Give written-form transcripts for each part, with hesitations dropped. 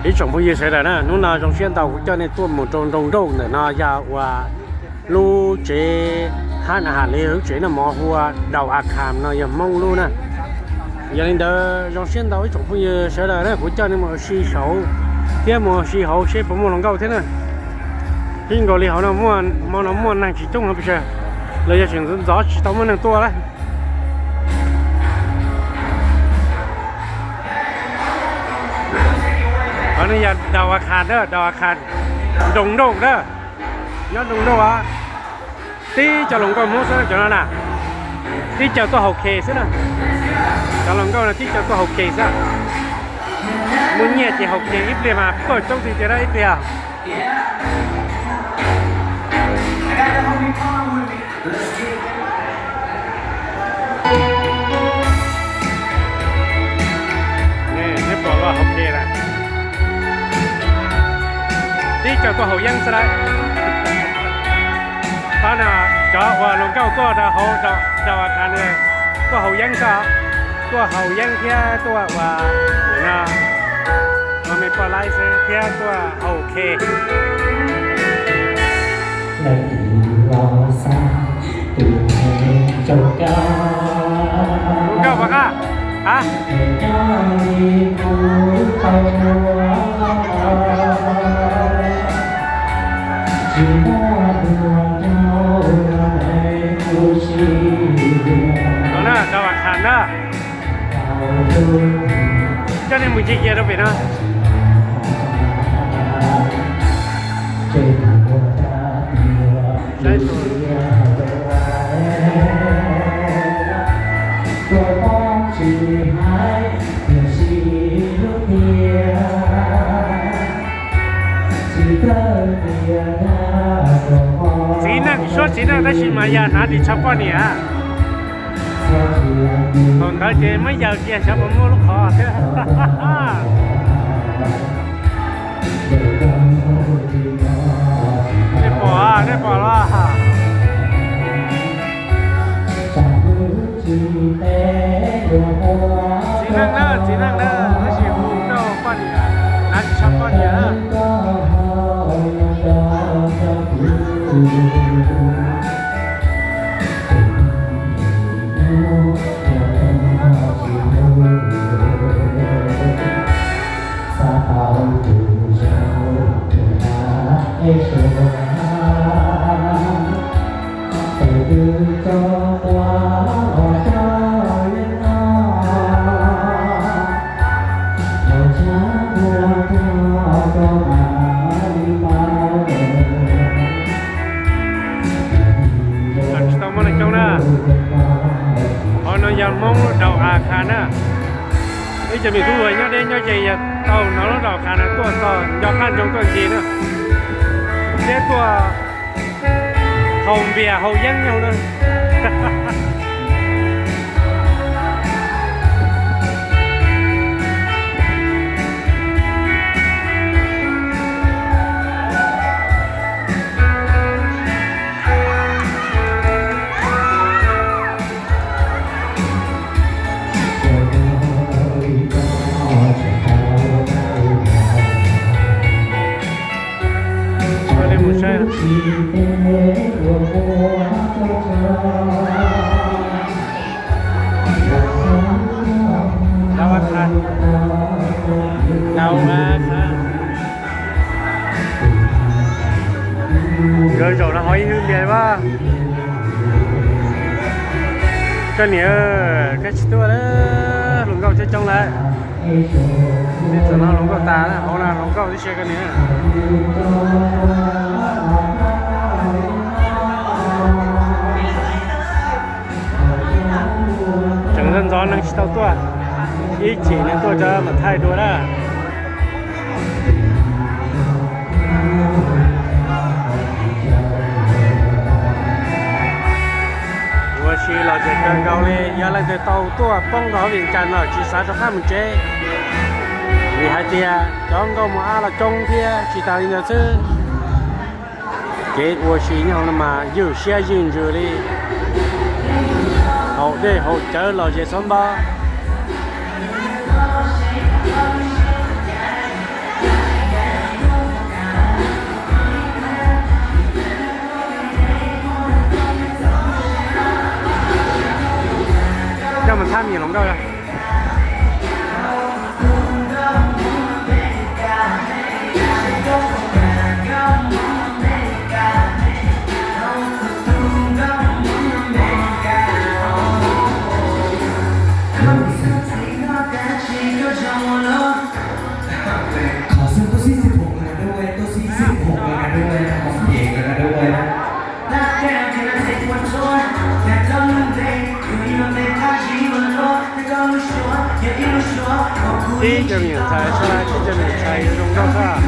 一种不也是的呢？侬那种先到叫那多么种的，那要ว่าลูเจหันอาหารเลยเจน่ะหมอหัวดาวอาคารนะอย่ามองลูนะอย่างนี้เด้อเรา先到一种不也是的呢？不叫你们洗手，天么洗好些不么能够天呢？英国里好那么那么难集中了不是？เราจะถึง早起到么能多了？อันนี้อย่าดาวอาคารเด้อดาวอาคารดงเด้อยอดดงอ่ะที่จะลงก็มุสนะจังนั้นน่ะที่จะตัวหกเคสนะจะลงก็นะที่จะตัวหกเคสอ่ะมึงเนี่ยจะหกเคอีเปลี่ยนมาเปิดจ้องที่จะได้อีเปลี่ยนนี่บอกว่าหกเคละที่จะตัวหกยังซะได้ตอนน่ะจะว่าลงเก้าก็จะเขาจะว่าการเลยตัวหกยังซะตัวหกยังแค่ตัวว่าอย่างน่ะมันไม่ปลอดภัยเสียแค่ตัวโอเคลงเก้าปะค่ะฮะเอาหน้าดาวอังคารนะเจ้าเนี่ยมึงจีเกียร์เราไปนะใช่ตัวจีน่ะ说จีน่ะ在喜马拉雅哪里超过你啊คนเขาเจไม่อยากเกียร์ชอบมัวลูกคอเถอะได้ปอได้ปอละจีนั่งเนอะไม่ใช่หูเก้าป้าเนี่ยนั่นชอบป้าเนี่ยยังมองดาวอาคารนะนี่จะมีทุกเลยเนี่ยเด้ยอดใหญ่เต่าน้องดาวอาคารนะตัวต่อยอดขั้นจงตัวจีนะเจ้าตัวเขาเบียร์เขายังเงาเลยดาวอาคารrồi rồi nó hỏi hương về ba cái này cáiตัวđó lồng câu chơi trong lạiนี่ตัวน้องลงก็ตาแล้วเอาหน้าลงก็ที่เช็คกันเนี่ย整身装能吃到多一起能做这么太多了我去老姐刚高嘞原来的到多帮到วิ่งกัน了จีสาจะข้ามเจมีhai tia trong có một là trong kia chỉ tao đi chứ cái của chị nhau mà giữ xe dừng rồi đi hậu đây hậu chở lò về xóm ba không đâu rồi đi cho mình trái sai đi cho mình trái trong đó sao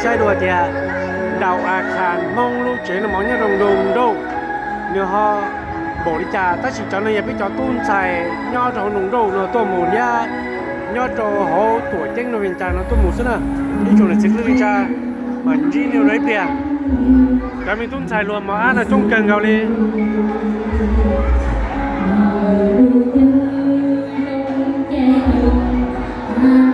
sai đùa thì đào khàn mong lúc chế là món nhà đồng đồng đâu nếu họ bỏ đi trà ta chỉ cho nên bây giờ tuôn xài nho trâu đồng đâu nó tôi muốn ya nho trâu họ tuổi tranh nó hiện tại nó tôi muốn xin à đi chỗ này xích lưỡi trà mình chỉ nhiều đấy bia cái mình tuân xài luôn mà ăn là trong cần gạo đi Hãy subscribe cho kênh Ghiền Mì Gõ để không bỏ lỡ